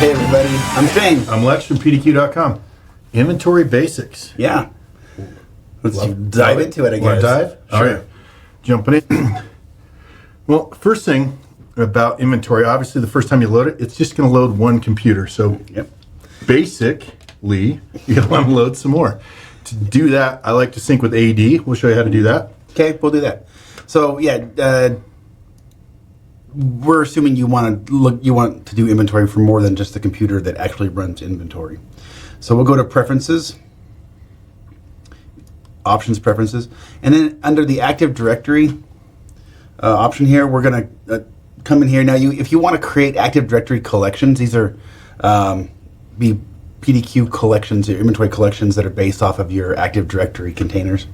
Hey everybody, I'm Shane. I'm Lex from PDQ.com. Inventory basics. Yeah. Let's dive into it, I guess. Want to dive? Sure. All right. Jumping in. Well, first thing about inventory, obviously the first time you load it, it's just going to load one computer. So basically, you got to unload some more. To do that, I like to sync with AD. We'll show you how to do that. Okay, we'll do that. So we're assuming you want to do inventory for more than just the computer that actually runs inventory. So we'll go to Preferences, Options, Preferences, and then under the Active Directory option here, we're going to come in here. Now, if you want to create Active Directory collections, these are be PDQ collections, or inventory collections that are based off of your Active Directory containers.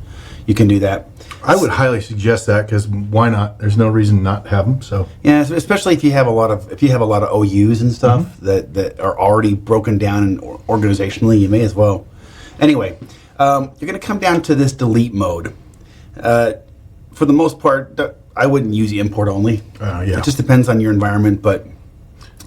You can do that. I would highly suggest that, because why not? There's no reason not to have them. So yeah, especially if you have a lot of OUs and stuff that are already broken down and organizationally, you may as well. Anyway, you're going to come down to this delete mode. For the most part, I wouldn't use import only. It just depends on your environment, but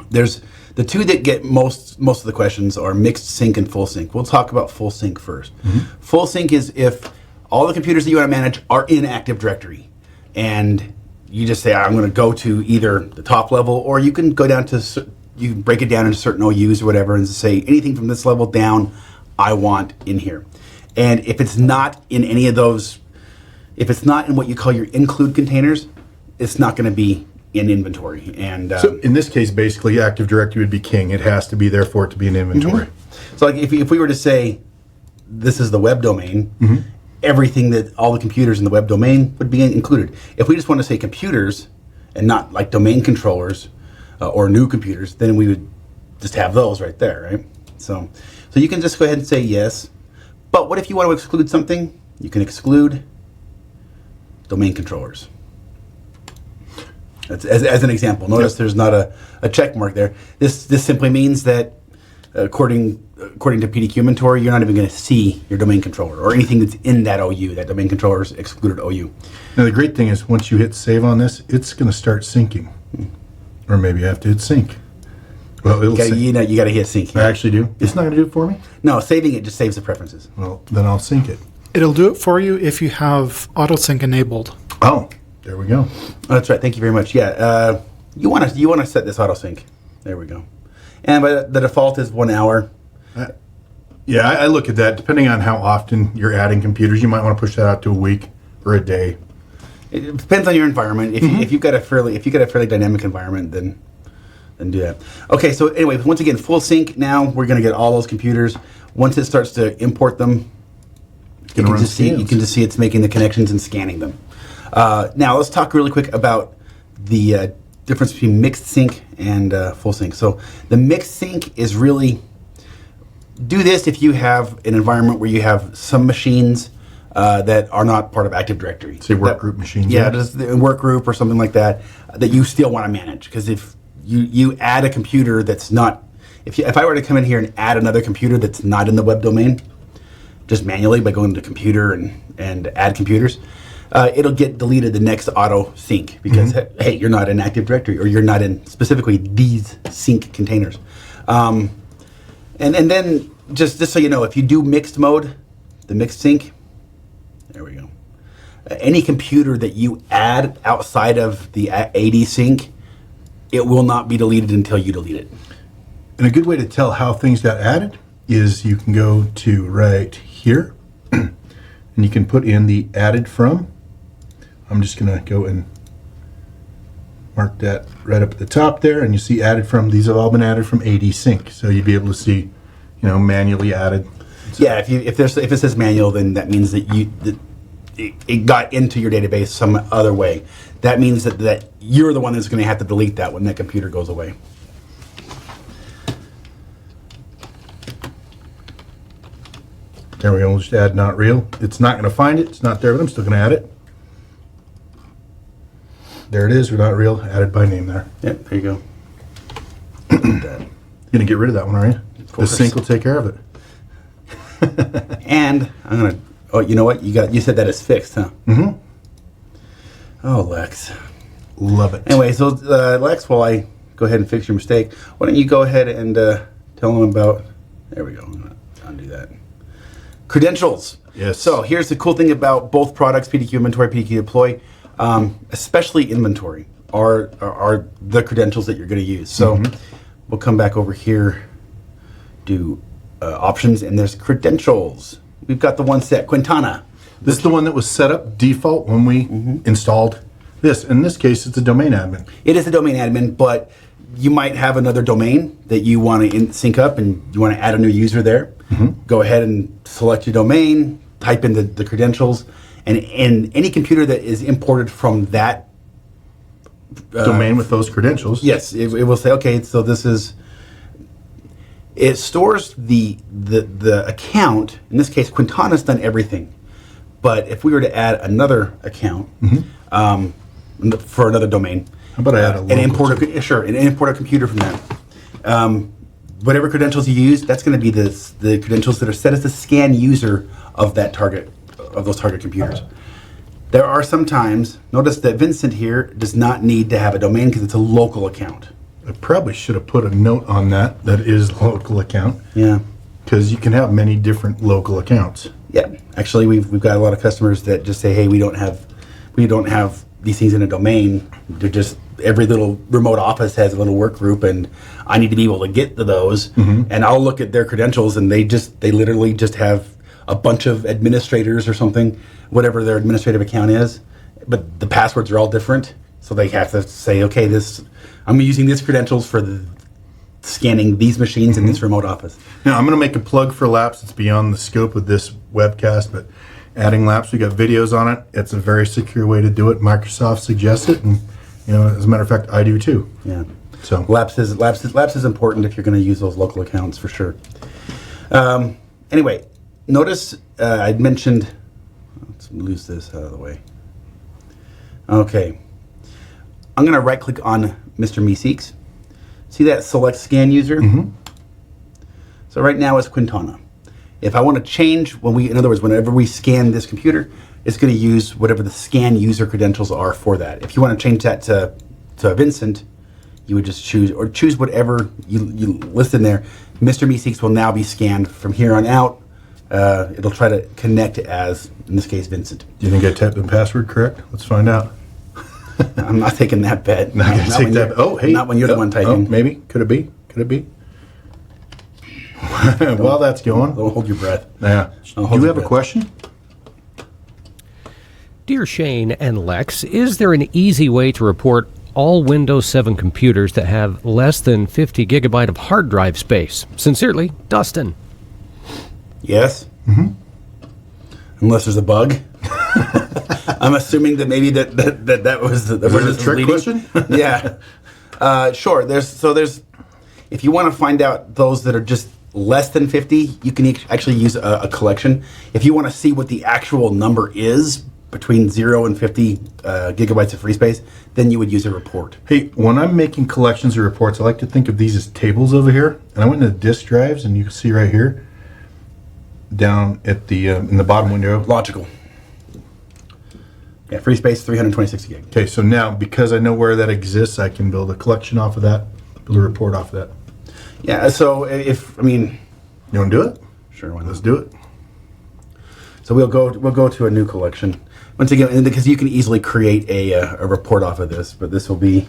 there's the two that get most of the questions are mixed sync and full sync. We'll talk about full sync first. Full sync is if all the computers that you want to manage are in Active Directory, and you just say, I'm going to go to either the top level, or you can go down to, you can break it down into certain OUs or whatever, and say anything from this level down, I want in here. And if it's not in any of those, if it's not in what you call your include containers, it's not going to be in inventory. And so in this case, basically, Active Directory would be king. It has to be there for it to be in inventory. So like if we were to say, this is the web domain, everything that all the computers in the web domain would be included. If we just want to say computers and not like domain controllers or new computers, then we would just have those right there, right? So you can just go ahead and say yes. But what if you want to exclude something? You can exclude domain controllers. That's, as an example. Notice there's not a check mark there. This simply means that according to PDQ inventory, you're not even going to see your domain controller or anything that's in that OU, that domain controller's excluded OU. Now the great thing is once you hit save on this, it's going to start syncing. Or maybe you have to hit sync. Well, it'll sync. You got to hit sync. I actually do. It's not going to do it for me? No, saving it just saves the preferences. Well, then I'll sync it. It'll do it for you if you have autosync enabled. Oh, there we go. Oh, that's right. Thank you very much. Yeah, you want to set this autosync. There we go. And the default is 1 hour. Yeah, I look at that. Depending on how often you're adding computers, you might want to push that out to a week or a day. It depends on your environment. If you've got a fairly dynamic environment, then do that. Okay, so anyway, once again, full sync. Now we're going to get all those computers. Once it starts to import them, you can just see it's making the connections and scanning them. Now let's talk really quick about the difference between mixed sync and full sync. So the mixed sync is really, do this if you have an environment where you have some machines that are not part of Active Directory. Say work group machines. Yeah, just a work group or something like that you still want to manage. Because if you add a computer that's not, if I were to come in here and add another computer that's not in the web domain, just manually by going to computer and add computers, it'll get deleted the next auto sync because hey, you're not in Active Directory, or you're not in specifically these sync containers. And then just so you know, if you do mixed mode, the mixed sync, there we go. Any computer that you add outside of the AD sync, it will not be deleted until you delete it. And a good way to tell how things got added is you can go to right here and you can put in the added from. I'm just going to go and mark that right up at the top there, and you see added from. These have all been added from AD sync, so you'd be able to see, manually added. So yeah, if it says manual, then that means that it got into your database some other way. That means that you're the one that's going to have to delete that when that computer goes away. There we go. We'll just add not real. It's not going to find it. It's not there, but I'm still going to add it. There it is. We're not real. Added by name there. Yep, there you go. You're going to get rid of that one, are you? The sync will take care of it. And I'm going to, oh, you know what? You said that is fixed, huh? Oh, Lex. Love it. Anyway, so Lex, while I go ahead and fix your mistake. Why don't you go ahead and tell them about, there we go, I'm going to undo that. Credentials. Yes. So here's the cool thing about both products, PDQ Inventory, PDQ Deploy, especially inventory, are the credentials that you're going to use. So we'll come back over here, do options, and there's credentials. We've got the one set, Quintana. This is the one that was set up default when we installed this. In this case, it's a domain admin. It is a domain admin, but you might have another domain that you want to sync up and you want to add a new user there. Go ahead and select your domain, type in the credentials, and any computer that is imported from that Domain with those credentials. yes, it will say, okay, so this is, it stores the account. In this case, Quintana's done everything. But if we were to add another account for another domain, How about I add a local? and import a computer from that. Whatever credentials you use, that's going to be the credentials that are set as the scan user of that target, of those target computers. There are some times, notice that Vincent here does not need to have a domain because it's a local account. I probably should have put a note on that is local account. Yeah. Because you can have many different local accounts. Yeah. Actually, we've got a lot of customers that just say, hey, we don't have these things in a domain. They're just, every little remote office has a little work group, and I need to be able to get to those. And I'll look at their credentials, and they literally just have a bunch of administrators or something, whatever their administrative account is, but the passwords are all different. So they have to say, okay, I'm using these credentials for scanning these machines in this remote office. Now, I'm going to make a plug for Laps. It's beyond the scope of this webcast, but adding Laps, we got videos on it. It's a very secure way to do it. Microsoft suggests it, and as a matter of fact, I do too. Yeah. So Laps is important if you're going to use those local accounts for sure. Anyway, notice I'd mentioned. Let's lose this out of the way. Okay, I'm going to right click on Mr. Meeseeks. See that select scan user? So right now it's Quintana. If I want to change, in other words, whenever we scan this computer, it's going to use whatever the scan user credentials are for that. If you want to change that to Vincent, you would just choose whatever you list in there. Mr. Meeseeks will now be scanned from here on out. It'll try to connect as, in this case, Vincent. do you think I typed the password correct? Let's find out. I'm not taking that bet. Not gonna take that. Oh, hey. Not when you're the one typing. Maybe. Could it be? While that's going. Don't hold your breath. Yeah. Do hold you your have a breath. question? Dear Shane and Lex, is there an easy way to report all Windows 7 computers that have less than 50 gigabyte of hard drive space? Sincerely, Dustin. Yes. Unless there's a bug. I'm assuming that maybe that was the Is it a trick question? Yeah. Sure. There's if you want to find out those that are just less than 50, you can actually use a collection. If you want to see what the actual number is between 0 and 50 gigabytes of free space, then you would use a report. Hey, when I'm making collections or reports, I like to think of these as tables over here. And I went into disk drives, and you can see right here, down at the in the bottom window. Logical. Yeah, free space 326 gig. Okay, so now because I know where that exists, I can build a collection off of that, build a report off of that. Yeah. So You want to do it? sure, why not? Let's do it. So we'll go to a new collection once again, and because you can easily create a report off of this, but this will be,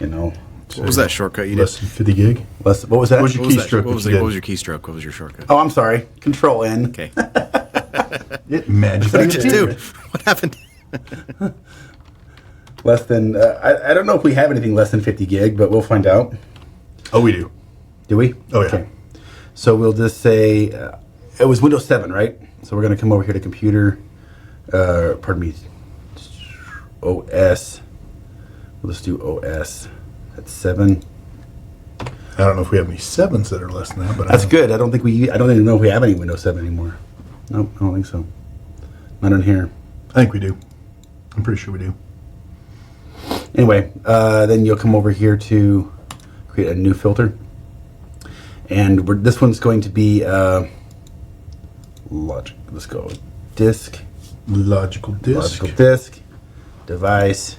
What was that shortcut you did? Less than 50 gig. less. What was that? What was your What was, that? keystroke What was that you what was did? your keystroke? What was your shortcut? Oh, I'm sorry. Control N. Okay. It magically What did you do? appeared. What happened? Less than. I don't know if we have anything less than 50 gig, but we'll find out. Oh, we do. Do we? Oh, yeah. Okay. So we'll just say it was Windows 7, right? So we're going to come over here to computer. Pardon me. OS. We'll just do OS. That's 7. I don't know if we have any 7s that are less than that, but That's good. I don't even know if we have any Windows 7 anymore. Nope, I don't think so. Not in here. I think we do. I'm pretty sure we do. Anyway, then you'll come over here to create a new filter. And this one's going to be logic. Let's go disk, Logical disk. logical disk, device,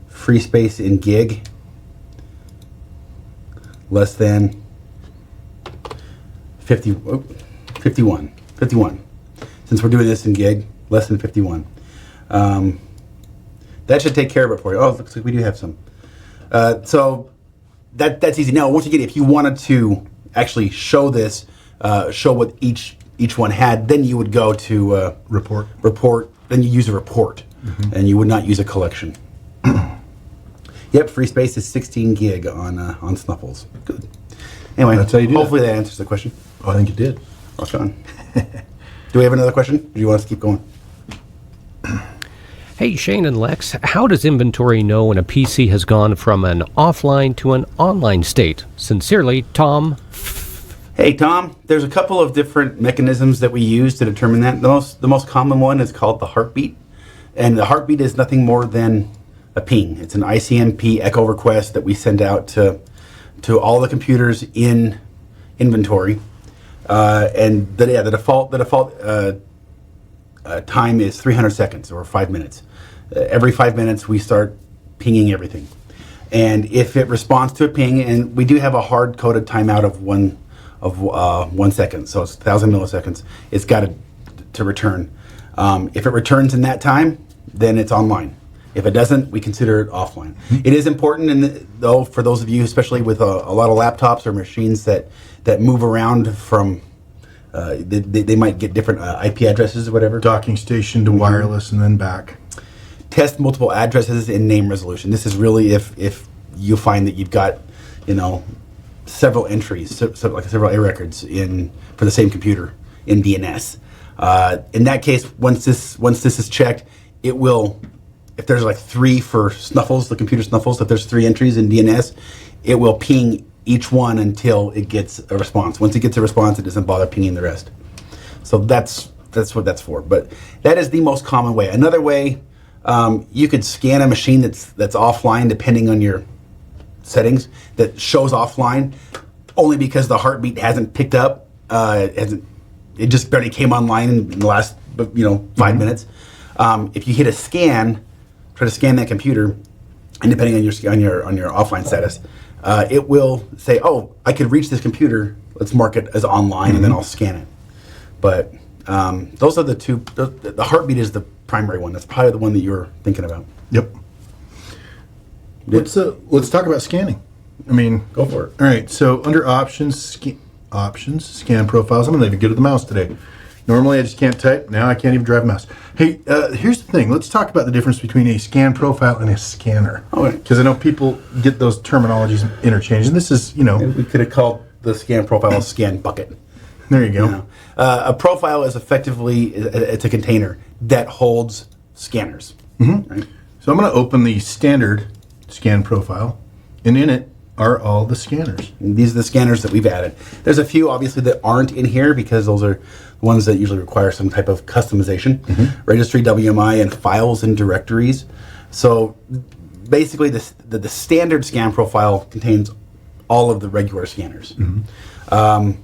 free space in gig. less than 51. Since we're doing this in gig, less than 51. That should take care of it for you. Oh, it looks like we do have some. So that's easy. Now, once again, if you wanted to actually show this, show what each one had, then you would go to report. Then you use a report, and you would not use a collection. Yep, free space is 16 gig on Snuffles. Good. Anyway, that's how you do hopefully that answers the question. Oh, I think it did. Rock on. Do we have another question? Or do you want us to keep going? Hey, Shane and Lex, how does inventory know when a PC has gone from an offline to an online state? Sincerely, Tom. Hey, Tom. There's a couple of different mechanisms that we use to determine that. The most common one is called the heartbeat. And the heartbeat is nothing more than a ping. It's an ICMP echo request that we send out to all the computers in inventory. And the default time is 300 seconds or 5 minutes. Every 5 minutes we start pinging everything. And if it responds to a ping, and we do have a hard-coded timeout of 1 second, so it's 1,000 milliseconds, it's got to return. If it returns in that time, then it's online. If it doesn't, we consider it offline. It is important, though, for those of you, especially with a lot of laptops or machines that move around from, they might get different IP addresses or whatever. Docking station to wireless and then back. Test multiple addresses in name resolution. This is really if you find that you've got, several entries, like several A records for the same computer in DNS. In that case, once this is checked, it will. If there's like 3 for Snuffles, the computer Snuffles, if there's 3 entries in DNS, it will ping each one until it gets a response. Once it gets a response, it doesn't bother pinging the rest. So that's what that's for. But that is the most common way. Another way, you could scan a machine that's offline, depending on your settings, that shows offline only because the heartbeat hasn't picked up. It just barely came online in the last 5 minutes. If you hit a scan, try to scan that computer, and depending on your offline status, it will say, "Oh, I could reach this computer. Let's mark it as online, and then I'll scan it." But those are the two. The heartbeat is the primary one. That's probably the one that you're thinking about. Yep. Let's talk about scanning. Go for it. All right. So under options, scan profiles. I'm gonna leave it good with the mouse today. Normally I just can't type. Now I can't even drive a mouse. Hey, here's the thing. Let's talk about the difference between a scan profile and a scanner. Okay. Because I know people get those terminologies interchanged, and this is, We could have called the scan profile a scan bucket. There you go. A profile is effectively it's a container that holds scanners. Right? So I'm going to open the standard scan profile, and in it are all the scanners. And these are the scanners that we've added. There's a few, obviously, that aren't in here because those are ones that usually require some type of customization. Registry, WMI, and files and directories. So basically, the standard scan profile contains all of the regular scanners. A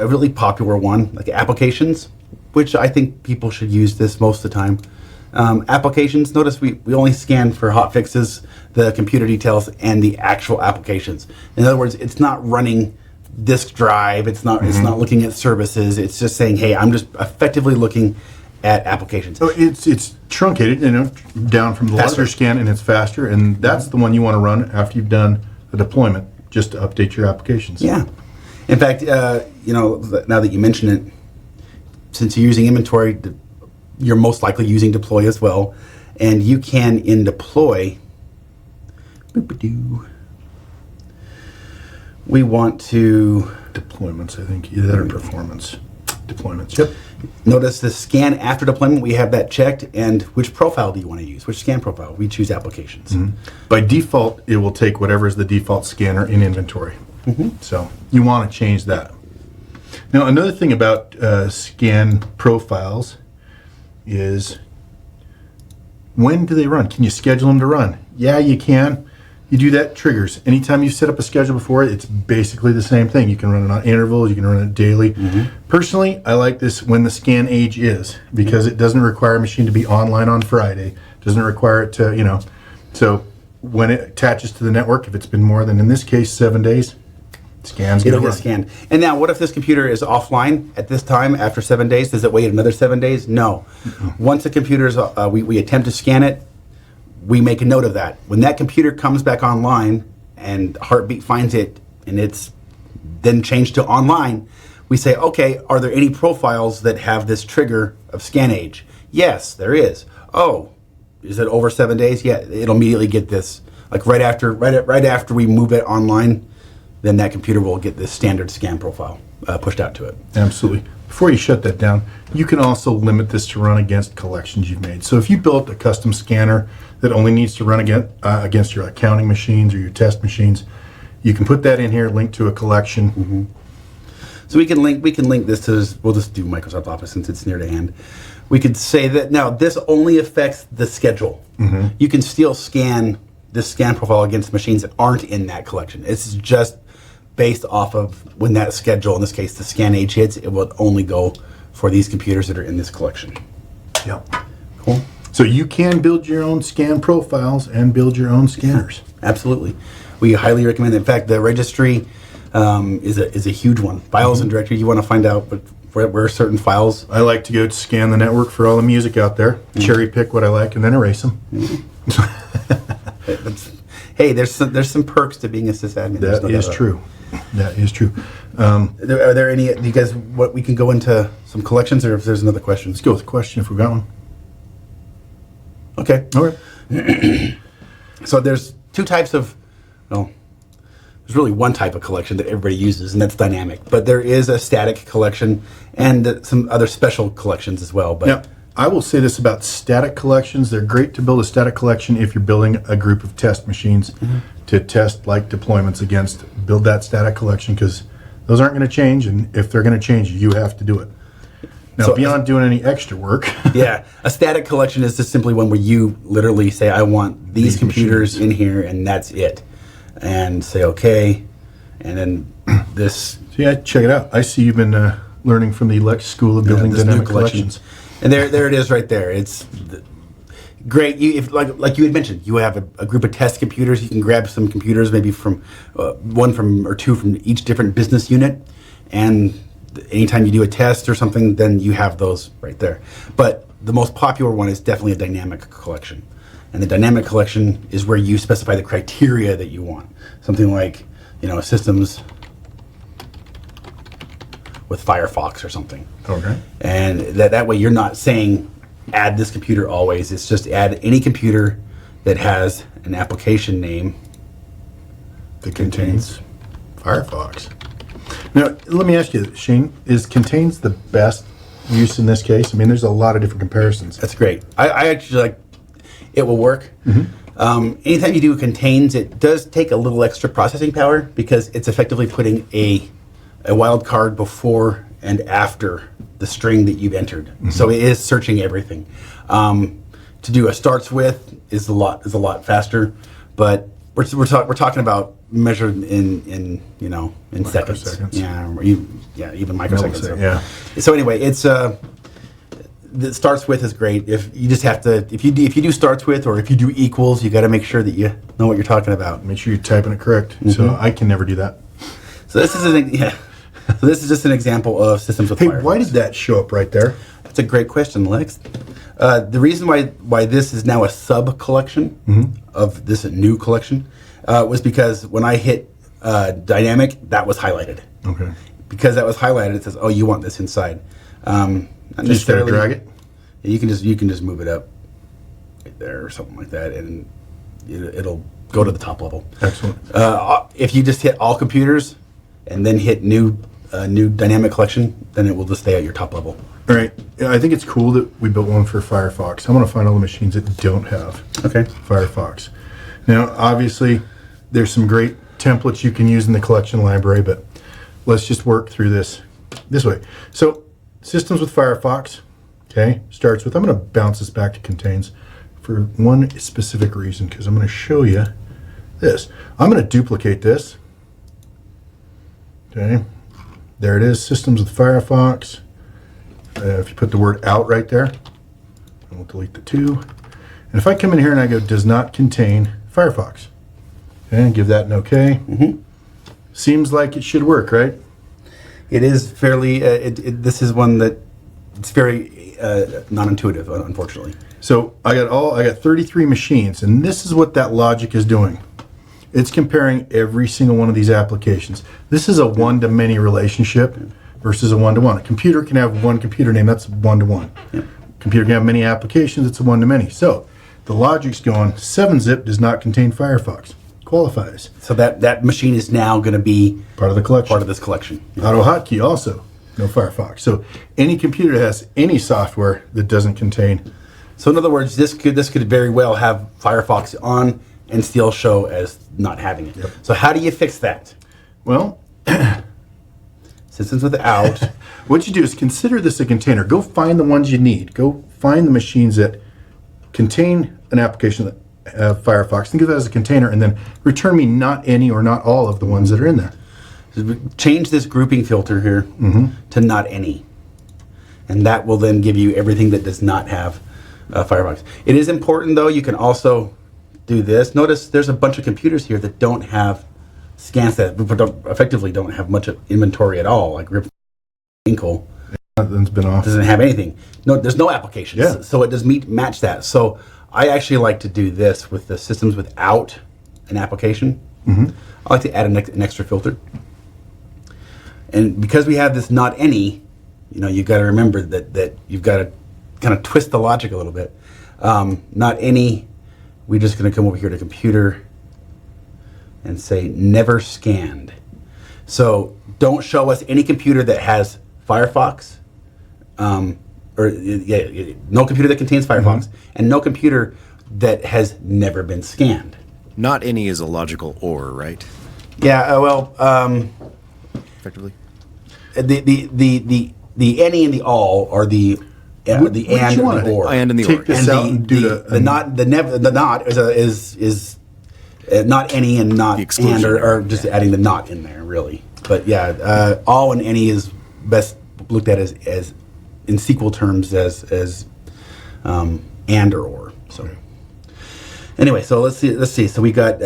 really popular one, like applications, which I think people should use this most of the time. Applications, notice we only scan for hot fixes, the computer details, and the actual applications. In other words, it's not running disk drive, it's not looking at services, it's just saying, hey, I'm just effectively looking at applications. So it's truncated, down from the larger scan, and it's faster, and that's the one you want to run after you've done a deployment, just to update your applications. Yeah. In fact, now that you mention it, since you're using inventory, you're most likely using deploy as well, and you can in deploy. We want to deployments. I think either that or performance deployments. Yep. Notice the scan after deployment. We have that checked, and which profile do you want to use? Which scan profile? We choose applications. By default, it will take whatever is the default scanner in inventory. So you want to change that. Now, another thing about scan profiles is when do they run? Can you schedule them to run? Yeah, you can. You do that, triggers. Anytime you set up a schedule before it, it's basically the same thing. You can run it on intervals, you can run it daily. Personally, I like this when the scan age is, because it doesn't require a machine to be online on Friday. It doesn't require it to, so when it attaches to the network, if it's been more than, in this case, 7 days, scans It'll gonna get run. scanned. And now, what if this computer is offline at this time after 7 days? Does it wait another 7 days? No. Once the computer's, we attempt to scan it, we make a note of that. When that computer comes back online and Heartbeat finds it and it's then changed to online, we say, okay, are there any profiles that have this trigger of scan age? Yes, there is. Oh, is it over 7 days? Yeah, it'll immediately get this. Like right after we move it online, then that computer will get this standard scan profile pushed out to it. Absolutely. Before you shut that down, you can also limit this to run against collections you've made. So if you built a custom scanner that only needs to run against your accounting machines or your test machines, you can put that in here, link to a collection. Mm-hmm. So we can link this to we'll just do Microsoft Office since it's near to hand. We could say that now this only affects the schedule. Mm-hmm. You can still scan this scan profile against machines that aren't in that collection. It's just based off of when that schedule, in this case the scan age hits, it will only go for these computers that are in this collection. Yep. Cool. So you can build your own scan profiles and build your own scanners. Absolutely. We highly recommend it. In fact, the registry is a huge one. Files and directory, you want to find out where certain files. I like to go scan the network for all the music out there, cherry pick what I like, and then erase them. Hey, there's some perks to being a sysadmin. That is true. That is true. Are there any? Do you guys? What we can go into some collections, or if there's another question? Let's go with a question if we got one. Okay. All right. So there's two types of. Well, there's really one type of collection that everybody uses, and that's dynamic. But there is a static collection and some other special collections as well. But Now, I will say this about static collections. They're great to build a static collection if you're building a group of test machines to test like deployments against. Build that static collection because those aren't going to change, and if they're going to change, you have to do it. Now, So- beyond doing any extra work, yeah, a static collection is just simply one where you literally say, "I want these computers in here," and that's it, and say okay, and then this. so yeah, check it out. I see you've been learning from the Lex School of Building this new Dynamic collection. Collections. And there it is right there. It's great. If like you had mentioned, you have a group of test computers. You can grab some computers, maybe from one from or two from each different business unit, and anytime you do a test or something, then you have those right there. But the most popular one is definitely a dynamic collection, and the dynamic collection is where you specify the criteria that you want. Something like, systems with Firefox or something. Okay. And that way you're not saying add this computer always. It's just add any computer that has an application name That contains Firefox. Now, let me ask you, Shane, is contains the best use in this case? I mean, there's a lot of different comparisons. That's great. I actually like it will work. Anytime you do contains, it does take a little extra processing power because it's effectively putting a wildcard before and after the string that you've entered. So it is searching everything. To do a starts with is a lot faster, but we're talking about measured in seconds. Microseconds. Even microseconds. Millisecond, yeah. So anyway, it's the starts with is great. If you just have to, if you do starts with or if you do equals, you got to make sure that you know what you're talking about. Make sure you're typing it correct. So I can never do that. So this is So this is just an example of systems with Hey, Firefox. why did that show up right there? That's a great question, Lex. The reason why this is now a sub collection of this new collection was because when I hit dynamic, that was highlighted. Okay. Because that was highlighted, it says, "Oh, you want this inside." Not Just gotta necessarily. drag it? You can just move it up right there or something like that, and it'll go to the top level. Excellent. If you just hit all computers and then hit new dynamic collection, then it will just stay at your top level. All right. Yeah, I think it's cool that we built one for Firefox. I want to find all the machines that don't have Okay. Firefox. Now, obviously, there's some great templates you can use in the collection library, but let's just work through this way. So, systems with Firefox, okay, starts with, I'm going to bounce this back to contains for one specific reason, because I'm going to show you this. I'm going to duplicate this. Okay, there it is, systems with Firefox. If you put the word out right there, and we'll delete the 2. And if I come in here and I go does not contain Firefox. And give that an OK. Seems like it should work, right? It is fairly. This is one that it's very non-intuitive, unfortunately. So I got 33 machines, and this is what that logic is doing. It's comparing every single one of these applications. This is a one-to-many relationship versus a one-to-one. A computer can have one computer name, that's one-to-one. Yep. Computer can have many applications, it's a one-to-many. So the logic's going, 7-zip does not contain Firefox. Qualifies. So that machine is now going to be Part of the collection. part of this collection. AutoHotkey also, no Firefox. So any computer that has any software that doesn't contain. So in other words, this could very well have Firefox on and still show as not having it. Yep. So how do you fix that? Well, Systems without. what you do is consider this a container. Go find the ones you need. Go find the machines that contain an application that have Firefox. Think of that as a container, and then return me not any or not all of the ones that are in there. Change this grouping filter here to not any. And that will then give you everything that does not have Firefox. It is important, though, you can also do this. Notice there's a bunch of computers here that don't have scans that effectively don't have much of inventory at all, like Rip Inkle. That's been off. Doesn't have anything. No, there's no applications. Yeah. So it does match that. So I actually like to do this with the systems without an application. I like to add an extra filter. And because we have this not any, you've got to remember that you've got to kind of twist the logic a little bit. Not any, we're just going to come over here to computer and say never scanned. So don't show us any computer that has Firefox, no computer that contains Firefox, and no computer that has never been scanned. Not any is a logical or, right? Yeah, Effectively. The any and the all are the and What and you want? the or. And in the Take or. this yeah. out and do the not is not any and not The exclusion, and or just adding the not in there really. But yeah, all and any is best looked at as in SQL terms as and or. So anyway, so let's see. So we got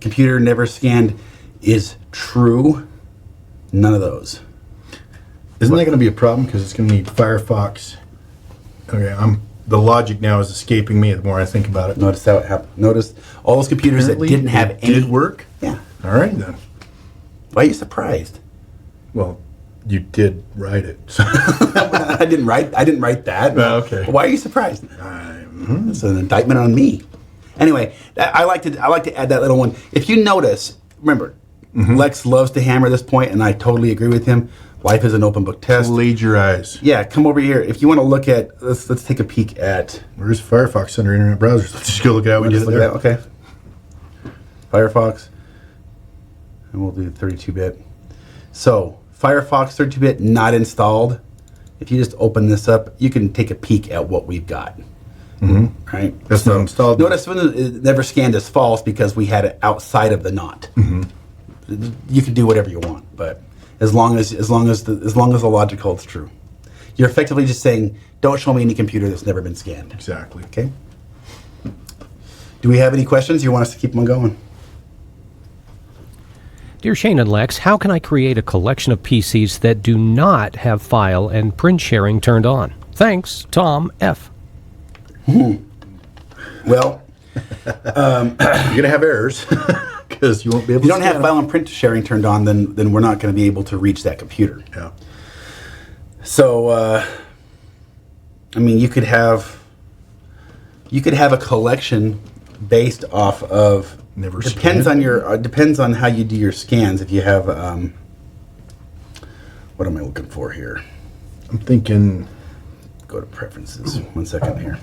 computer never scanned is true. None of those. Isn't that going to be a problem because it's going to need Firefox? Okay, the logic now is escaping me the more I think about it. Notice how it happened. Notice all those computers Apparently, that didn't have it any. did work? Yeah. All right then. Why are you surprised? Well, you did write it. I didn't write that. Oh, okay. Why are you surprised? It's an indictment on me. Anyway, I like to add that little one. If you notice, remember, Lex loves to hammer this point, and I totally agree with him. Life is an open book test. Plagiarize. Yeah, come over here. If you want to look at, let's take a peek at. Where's Firefox under internet browsers? Let's just go look at how we did it there. Okay. Firefox, and we'll do 32-bit. So Firefox 32-bit not installed. If you just open this up, you can take a peek at what we've got. Right? That's not installed. Notice when it never scanned as false because we had it outside of the not. You can do whatever you want, but as long as the logic holds true, you're effectively just saying, don't show me any computer that's never been scanned. Exactly. Okay. Do we have any questions? You want us to keep them going? Dear Shane and Lex, how can I create a collection of PCs that do not have file and print sharing turned on? Thanks, Tom F. Well, You're going to have errors because you won't be able if you to don't have scan file and print sharing turned on, then we're not going to be able to reach that computer. them. So, I mean, you could have a collection based off of. Never depends scanned. on your depends on how you do your scans. If you have, what am I looking for here? I'm thinking. Go to preferences. 1 second here.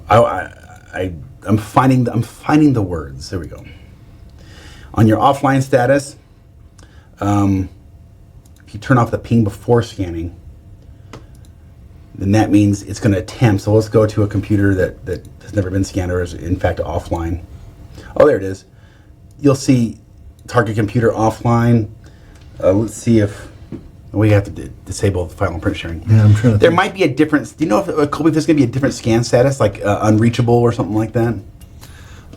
I'm finding the words. There we go. On your offline status, if you turn off the ping before scanning, then that means it's going to attempt. So let's go to a computer that has never been scanned or is in fact offline. Oh, there it is. You'll see target computer offline. Let's see if we have to disable the file and print sharing. Yeah, I'm trying to There think. might be a difference. Do you know if Colby, if there's going to be a different scan status, like unreachable or something like that?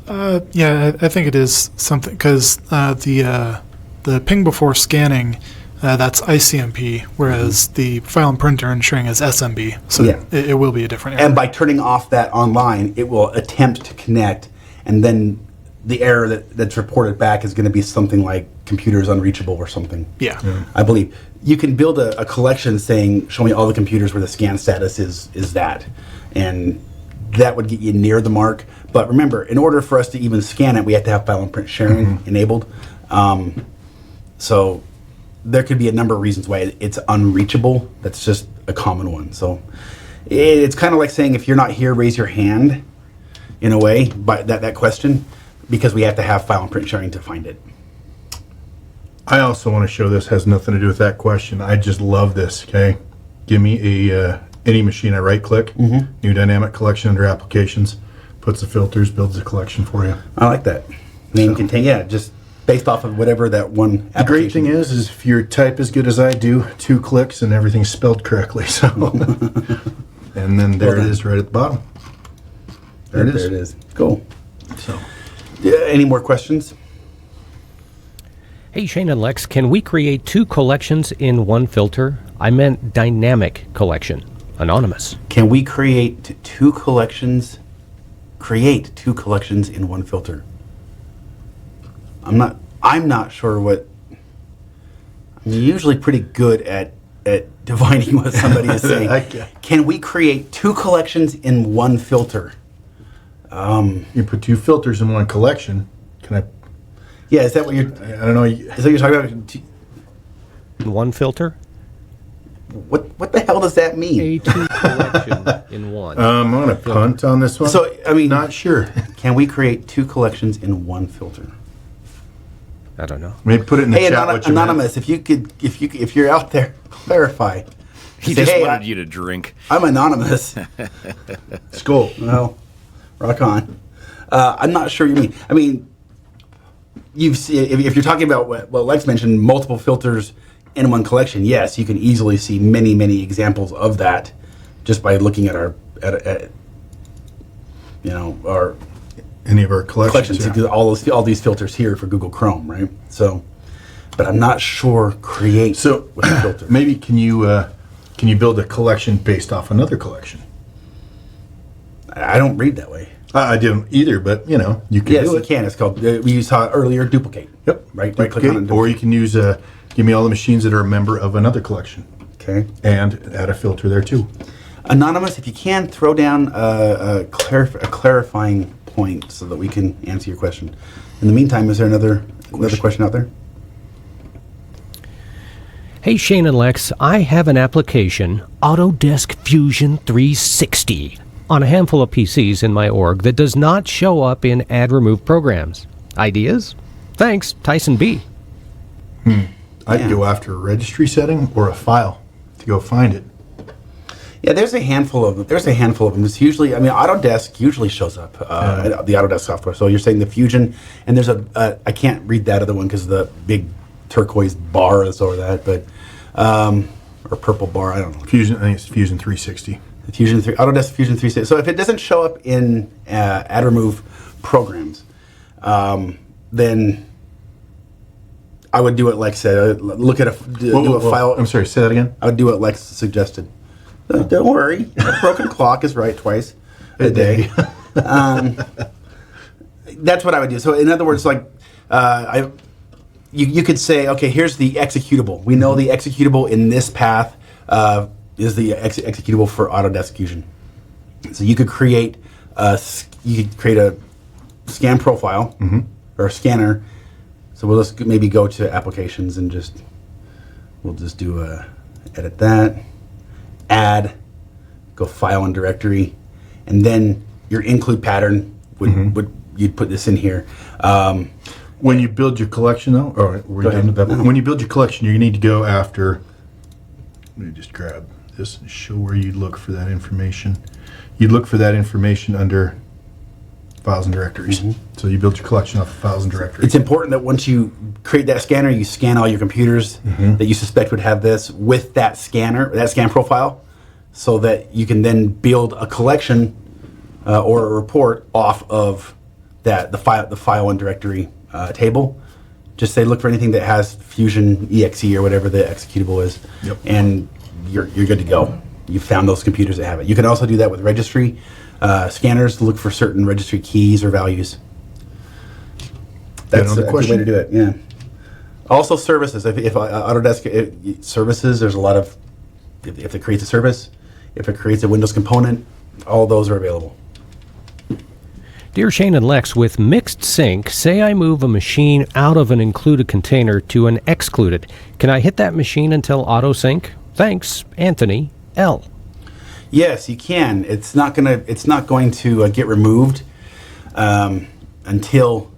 Yeah, I think it is something because the ping before scanning, that's ICMP, whereas the file and printer ensuring is SMB. So Yeah. it will be a different error. And by turning off that online, it will attempt to connect, and then the error that's reported back is going to be something like computers unreachable or something. Yeah. I believe. You can build a collection saying, show me all the computers where the scan status is that. And that would get you near the mark. But remember, in order for us to even scan it, we have to have file and print sharing enabled. So there could be a number of reasons why it's unreachable. That's just a common one. So it's kind of like saying, if you're not here, raise your hand, in a way, by that question, because we have to have file and print sharing to find it. I also want to show this has nothing to do with that question. I just love this. Okay, give me a any machine. I right click, new dynamic collection under applications, puts the filters, builds a collection for you. I like that. Name contain, yeah, just based off of whatever that one application. The great thing is if you type as good as I do, 2 clicks and everything's spelled correctly. So, and then there it is right at the bottom. There it is. There it is. Cool. So, Yeah, any more questions? Hey, Shane and Lex, can we create 2 collections in one filter? I meant dynamic collection. Anonymous. Can we create 2 collections? Create 2 collections in one filter. I'm not sure what. I'm usually pretty good at divining what somebody is saying. Can we create 2 collections in one filter? you put 2 filters in one collection. Can I? Yeah, is that what you're? I don't know. Is that what you're talking about? One filter? What the hell does that mean? A 2 collection in one. I'm gonna punt on this one. So I mean, not sure. Can we create 2 collections in one filter? I don't know. Maybe put it in the Hey, chat. What you meant. anonymous, if you're out there, clarify. He Say, just hey, wanted you to drink. I'm anonymous. Skull. Well, rock on. I'm not sure you mean. I mean, you've seen, if you're talking about what Lex mentioned, multiple filters in one collection. Yes, you can easily see many examples of that just by looking at our our Any of our collections. collections. Yeah. All these filters here for Google Chrome, right? So, but I'm not sure create So with a filter. maybe can you build a collection based off another collection? I don't read that way. I didn't either, but you can Yes, do you it. can. It's called, we saw earlier, duplicate. Yep. Right click on it. and Or you can use give me all the machines that are a member of another collection, Okay. and add a filter there too. Anonymous, if you can, throw down a clarifying point so that we can answer your question. In the meantime, is there another question out there? Hey, Shane and Lex, I have an application, Autodesk Fusion 360, on a handful of PCs in my org that does not show up in add remove programs. Ideas? Thanks, Tyson B. I'd Yeah. go after a registry setting or a file to go find it. Yeah, there's a handful of them. It's usually, Autodesk usually shows up, the Autodesk software. So you're saying the Fusion, and there's I can't read that other one because the big turquoise bar that's over that, but or purple bar, I don't know. Fusion, I think it's Fusion 360. Autodesk Fusion 360. So if it doesn't show up in add remove programs, then I would do what Lex said. Look at do a file. I'm sorry, say that again. I would do what Lex suggested. Don't worry, a broken clock is right twice a day. That's what I would do. So in other words, like you could say, okay, here's the executable. We know the executable in this path is the executable for Autodesk Fusion. So you could create a scan profile or a scanner. So we'll just maybe go to applications and we'll just do edit that, add, go file and directory, and then your include pattern would you'd put this in here. When you build your collection, though, or we're done with that. When you build your collection, you need to go after. Let me just grab this and show where you'd look for that information. You'd look for that information under files and directories. So you build your collection off of files and directories. It's important that once you create that scanner, you scan all your computers that you suspect would have this with that scanner, that scan profile, so that you can then build a collection or a report off of the file and directory table. Just say look for anything that has Fusion exe or whatever the executable is, Yep. and you're good to go. You found those computers that have it. You can also do that with registry scanners to look for certain registry keys or values. That's Another a good question? way to do it. Yeah. Also services. If Autodesk services, there's a lot of if it creates a service, if it creates a Windows component, all those are available. Dear Shane and Lex, with mixed sync, say I move a machine out of an included container to an excluded. Can I hit that machine until auto sync? Thanks, Anthony L. Yes, you can. It's not going to get removed until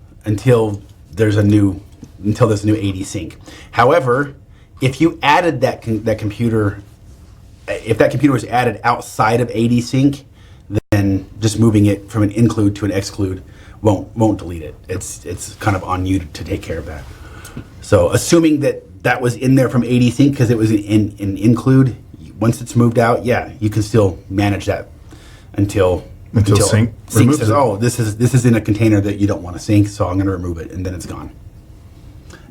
there's a new AD sync. However, if you added that computer, if that computer was added outside of AD sync, then just moving it from an include to an exclude won't delete it. It's kind of on you to take care of that. So assuming that was in there from AD sync because it was in include, once it's moved out, yeah, you can still manage that until sync removes says, it. oh, this is in a container that you don't want to sync, so I'm going to remove it, and then it's gone.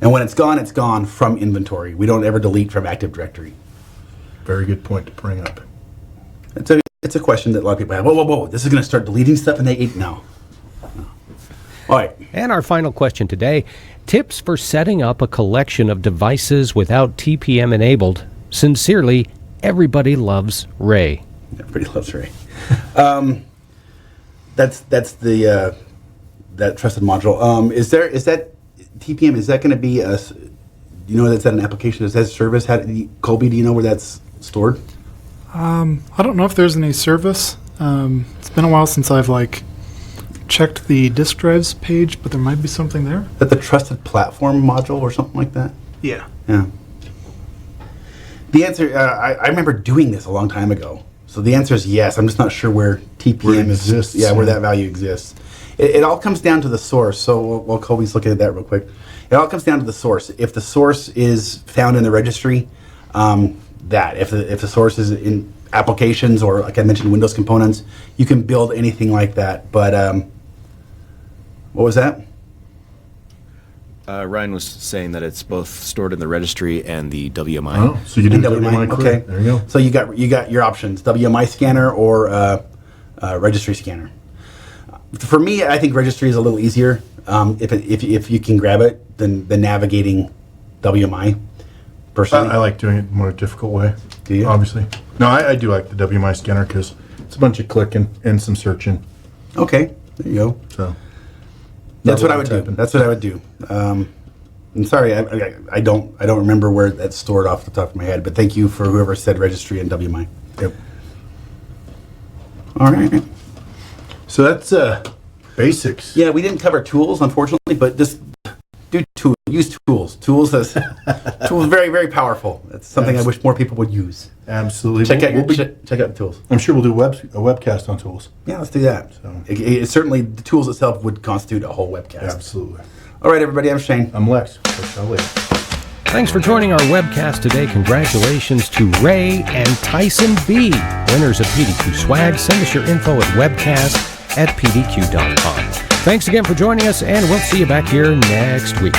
And when it's gone from inventory. We don't ever delete from Active Directory. Very good point to bring up. It's a question that a lot of people have. Whoa! This is going to start deleting stuff, and they eat no. All right. And our final question today, tips for setting up a collection of devices without TPM enabled. Sincerely, everybody loves Ray. Everybody loves Ray. That's the that trusted module. Is that TPM? Is that going to be a? Do you know that's an application? Is that service? Colby, do you know where that's stored? I don't know if there's any service. It's been a while since I've checked the disk drives page, but there might be something there. Is that the trusted platform module or something like that? Yeah. Yeah. The answer, I remember doing this a long time ago. So the answer is yes. I'm just not sure where TPM Where it exists, Yeah, where yeah. that value exists. It all comes down to the source. So while Colby's looking at that real quick, it all comes down to the source. If the source is found in the registry, if the source is in applications or, like I mentioned, Windows components, you can build anything like that. But what was that? Ryan was saying that it's both stored in the registry and the WMI. Oh, so you do WMI Okay. query. There you go. So you got your options: WMI scanner or registry scanner. For me, I think registry is a little easier if you can grab it than navigating WMI. Personally, I like doing it in a more difficult way. Do you? Obviously. No, I do like the WMI scanner because it's a bunch of clicking and some searching. Okay, there you go. So That's what I I'm would do. typing. That's what I would do. I'm sorry, I don't remember where that's stored off the top of my head. But thank you for whoever said registry and WMI. Yep. All right. So that's basics. Yeah, we didn't cover tools, unfortunately, but just do tools. Use tools. Tools very, very powerful. That's something I wish more people would use. Absolutely. Check out We'll the tools. I'm sure we'll do a webcast on tools. Yeah, let's do that. So- It certainly, the tools itself would constitute a whole webcast. Absolutely. All right, everybody, I'm Shane. I'm Lex. Catch y'all later. Thanks for joining our webcast today. Congratulations to Ray and Tyson B, winners of PDQ swag. Send us your info at webcast@pdq.com. Thanks again for joining us, and we'll see you back here next week.